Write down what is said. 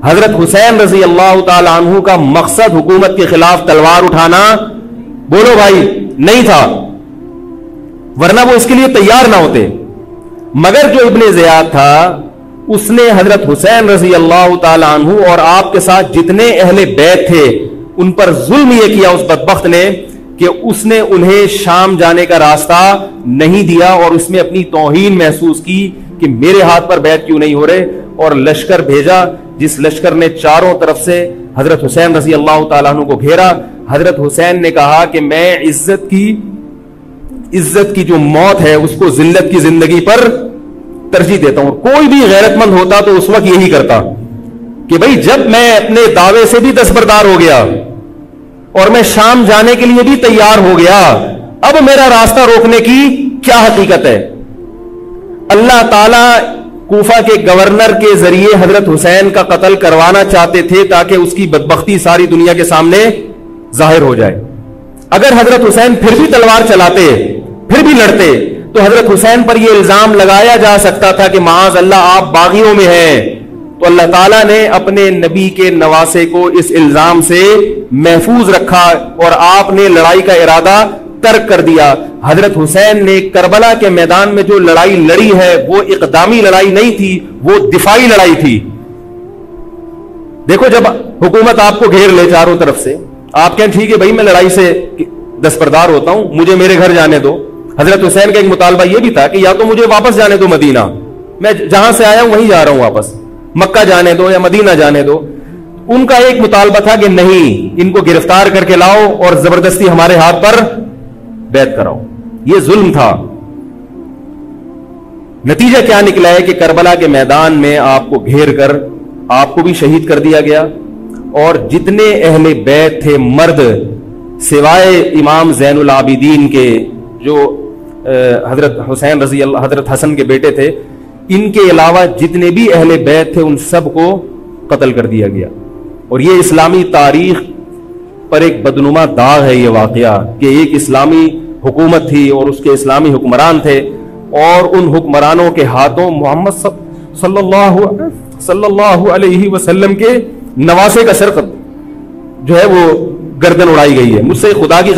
حضرت حسین رضی اللہ تعالی عنہ کا مقصد حکومت کے خلاف تلوار اٹھانا بولو بھائی نہیں تھا، ورنہ وہ اس کے لیے تیار نہ ہوتے. مگر جو ابن زیاد تھا اس نے حضرت حسین رضی اللہ تعالی عنہ اور آپ کے ساتھ جتنے اہل بیت تھے ان پر ظلم یہ کیا اس بدبخت نے کہ اس نے انہیں شام جانے کا راستہ نہیں دیا، اور اس میں اپنی توہین محسوس کی کہ میرے ہاتھ پر بیعت کیوں نہیں ہو رہے، اور لشکر بھیجا جس لشکر نے چاروں طرف سے حضرت حسین رضی اللہ تعالیٰ عنہ کو گھیرا. حضرت حسین نے کہا کہ میں عزت کی جو موت ہے اس کو ذلت کی زندگی پر ترجیح دیتا ہوں. کوئی بھی غیرت مند ہوتا تو اس وقت یہی کرتا کہ بھئی جب میں اپنے دعوے سے بھی دستبردار ہو گیا اور میں شام جانے کے لیے بھی تیار ہو گیا، اب میرا راستہ روکنے کی کیا حقیقت ہے. اللہ تعالی کوفہ کے گورنر کے ذریعے حضرت حسین کا قتل کروانا چاہتے تھے تاکہ اس کی بدبختی ساری دنیا کے سامنے ظاہر ہو جائے. اگر حضرت حسین پھر بھی تلوار چلاتے، پھر بھی لڑتے، تو حضرت حسین پر یہ الزام لگایا جا سکتا تھا کہ معاذ اللہ آپ باغیوں میں ہیں. تو اللہ تعالیٰ نے اپنے نبی کے نواسے کو اس الزام سے محفوظ رکھا اور آپ نے لڑائی کا ارادہ ترک کر دیا. حضرت حسین نے کربلا کے میدان میں جو لڑائی لڑی ہے وہ اقدامی لڑائی نہیں تھی، وہ دفاعی لڑائی تھی. دیکھو جب حکومت آپ کو گھیر لے چاروں طرف سے، آپ کہیں ٹھیک ہے بھائی میں لڑائی سے دستبردار ہوتا ہوں، مجھے میرے گھر جانے دو. حضرت حسین کا ایک مطالبہ یہ بھی تھا کہ یا تو مجھے واپس جانے دو مدینہ، میں جہاں سے آیا ہوں وہیں جا رہا ہوں واپس، مکہ جانے دو یا مدینہ جانے دو. ان کا ایک مطالبہ تھا کہ نہیں، ان کو گرفتار کر کے لاؤ اور زبردستی ہمارے ہاتھ پر بیعت کراؤ. یہ ظلم تھا. نتیجہ کیا نکلا ہے کہ کربلا کے میدان میں آپ کو گھیر کر آپ کو بھی شہید کر دیا گیا، اور جتنے اہل بیت تھے مرد سوائے امام زین العابدین کے جو حضرت حسین رضی اللہ حضرت حسن کے بیٹے تھے، ان کے علاوہ جتنے بھی اہل بیت تھے ان سب کو قتل کر دیا گیا. اور یہ اسلامی تاریخ پر ایک بدنما داغ ہے یہ واقعہ کہ ایک اسلامی حکومت تھی اور اس کے اسلامی حکمران تھے، اور ان حکمرانوں کے ہاتھوں محمد صلی اللہ علیہ وسلم کے نواسے کا سر جو ہے وہ گردن اڑائی گئی ہے. مجھ سے خدا کی